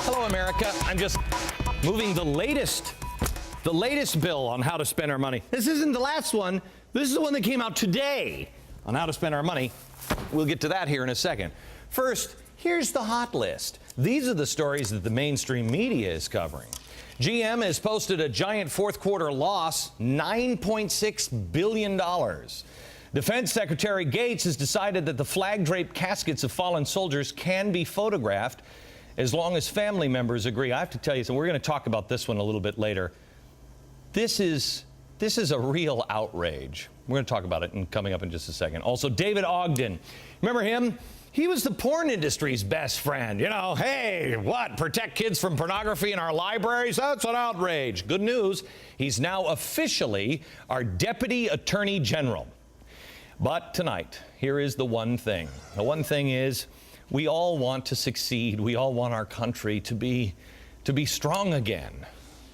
Hello, America. I'm just moving the latest bill on how to spend our money. This isn't the last one. This is the one that came out today on how to spend our money. We'll get to that here in a second. First, here's the hot list. These are the stories that the mainstream media is covering. GM has posted a giant fourth quarter loss, $9.6 billion. Defense Secretary Gates has decided that the flag-draped caskets of fallen soldiers can be photographed as long as family members agree. I have to tell you, so we're going to talk about this one a little bit later. This is a real outrage. We're going to talk about it coming up in just a second. Also, David Ogden. Remember him? He was the porn industry's best friend. You know, hey, what? Protect kids from pornography in our libraries? That's an outrage. Good news, he's now officially our Deputy Attorney General. But tonight, here is the one thing. The one thing is, we all want to succeed. We all want our country to be strong again.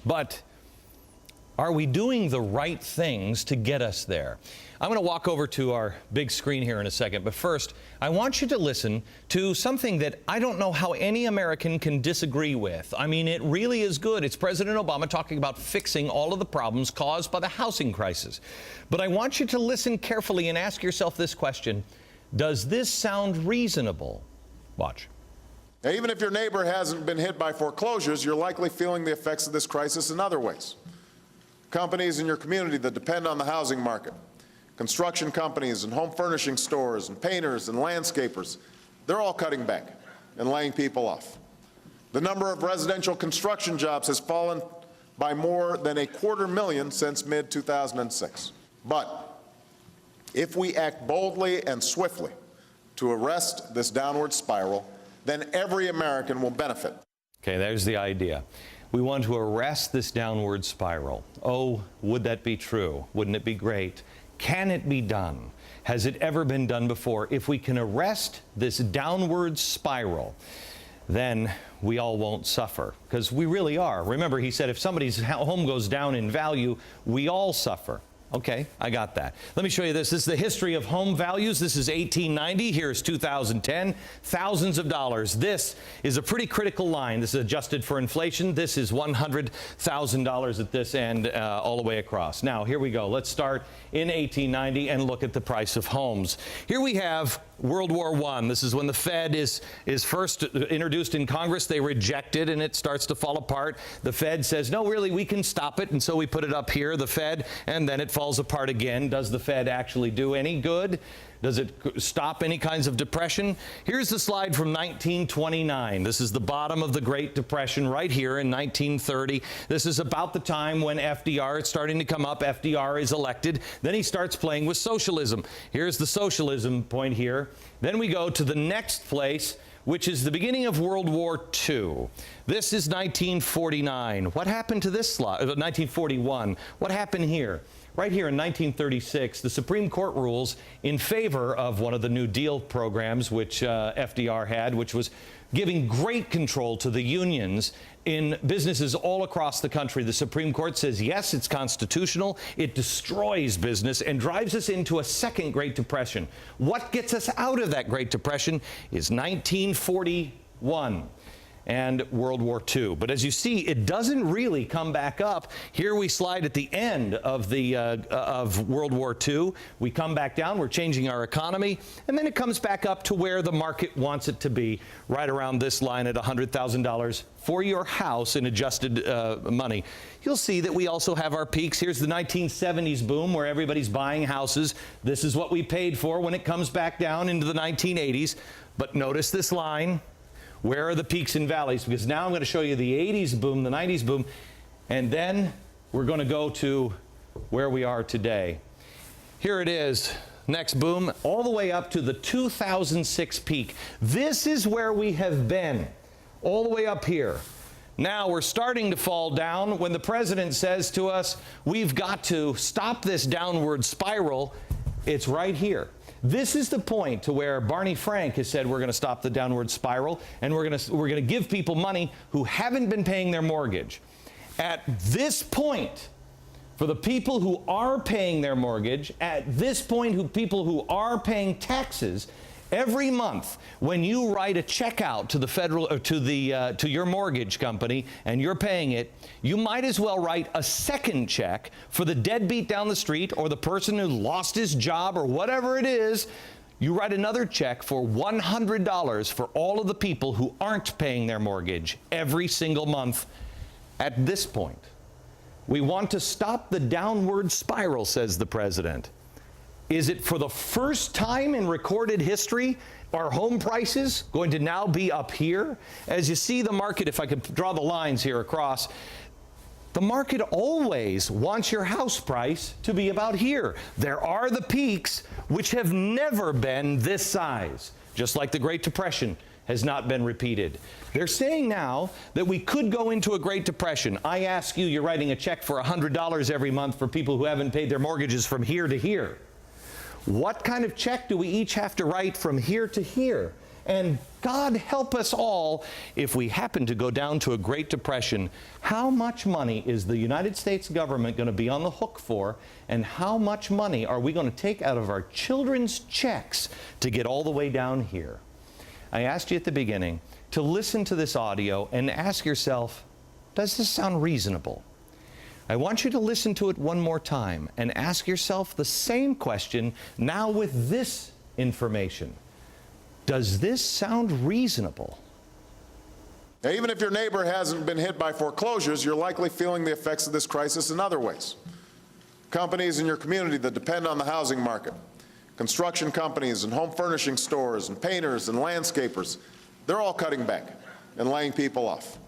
But are we doing the right things to get us there? I'm going to walk over to our big screen here in a second, but first, I want you to listen to something that I don't know how any American can disagree with. I mean, it really is good. It's President Obama talking about fixing all of the problems caused by the housing crisis. But I want you to listen carefully and ask yourself this question: does this sound reasonable? Watch. Now, even if your neighbor hasn't been hit by foreclosures, you're likely feeling the effects of this crisis in other ways. Companies in your community that depend on the housing market, construction companies and home furnishing stores and painters and landscapers, they're all cutting back and laying people off. The number of residential construction jobs has fallen by more than 250,000 since mid-2006. But if we act boldly and swiftly to arrest this downward spiral, then every American will benefit. Okay, there's the idea. We want to arrest this downward spiral. Oh, would that be true? Wouldn't it be great? Can it be done? Has it ever been done before? If we can arrest this downward spiral, then we all won't suffer, because we really are. Remember, he said if somebody's home goes down in value, we all suffer. Okay, I got that. Let me show you this. This is the history of home values. This is 1890. Here's 2010. Thousands of dollars. This is a pretty critical line. This is adjusted for inflation. This is $100,000 at this end, all the way across. Now, here we go. Let's start in 1890 and look at the price of homes. Here we have World War I. This is when the Fed is first introduced in Congress. They reject it, and it starts to fall apart. The Fed says, no, really, we can stop it, and so we put it up here, the Fed, and then it falls apart again. Does the Fed actually do any good? Does it stop any kinds of depression? Here's the slide from 1929. This is the bottom of the Great Depression right here in 1930. This is about the time when FDR is starting to come up. FDR is elected. Then he starts playing with socialism. Here's the socialism point here. Then we go to the next place, which is the beginning of World War II. This is 1949. What happened to this slide? 1941. What happened here? Right here in 1936, the Supreme Court rules in favor of one of the New Deal programs, which FDR had, which was giving great control to the unions in businesses all across the country. The Supreme Court says, yes, it's constitutional. It destroys business and drives us into a second Great Depression. What gets us out of that Great Depression is 1941. And World War II. But as you see, it doesn't really come back up. Here we slide at the end of of World War II. We come back down. We're changing our economy, and then it comes back up to where the market wants it to be, right around this line at $100,000 for your house in adjusted money. You'll see that we also have our peaks. Here's the 1970s boom, where everybody's buying houses. This is what we paid for when it comes back down into the 1980s. But notice this line. Where are the peaks and valleys? Because now I'm going to show you the 80s boom, the 90s boom, and then we're going to go to where we are today. Here it is. Next boom, all the way up to the 2006 peak. This is where we have been, all the way up here. Now we're starting to fall down when the president says to us, we've got to stop this downward spiral. It's right here. This is the point to where Barney Frank has said we're going to stop the downward spiral, and we're going to give people money who haven't been paying their mortgage. At this point, for the people who are paying their mortgage, at this point, people who are paying taxes, Every month, when you write a check out to the federal or to your mortgage company and you're paying it, you might as well write a second check for the deadbeat down the street or the person who lost his job or whatever it is. You write another check for $100 for all of the people who aren't paying their mortgage every single month. At this point, we want to stop the downward spiral, says the president. Is it for the first time in recorded history, are home prices going to now be up here? As you see the market, if I could draw the lines here across, the market always wants your house price to be about here. There are the peaks which have never been this size, just like the Great Depression has not been repeated. They're saying now that we could go into a Great Depression. I ask you, you're writing a check for $100 every month for people who haven't paid their mortgages from here to here. What kind of check do we each have to write from here to here? And God help us all if we happen to go down to a Great Depression. How much money is the United States government going to be on the hook for? And how much money are we going to take out of our children's checks to get all the way down here? I asked you at the beginning to listen to this audio and ask yourself, does this sound reasonable? I want you to listen to it one more time and ask yourself the same question now with this information. Does this sound reasonable? Now, even if your neighbor hasn't been hit by foreclosures, you're likely feeling the effects of this crisis in other ways. Companies in your community that depend on the housing market, construction companies and home furnishing stores and painters and landscapers, they're all cutting back and laying people off.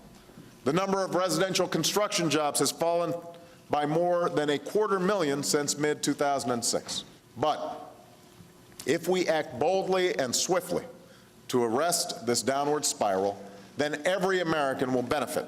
The number of residential construction jobs has fallen by more than 250,000 since mid-2006. But if we act boldly and swiftly to arrest this downward spiral, then every American will benefit.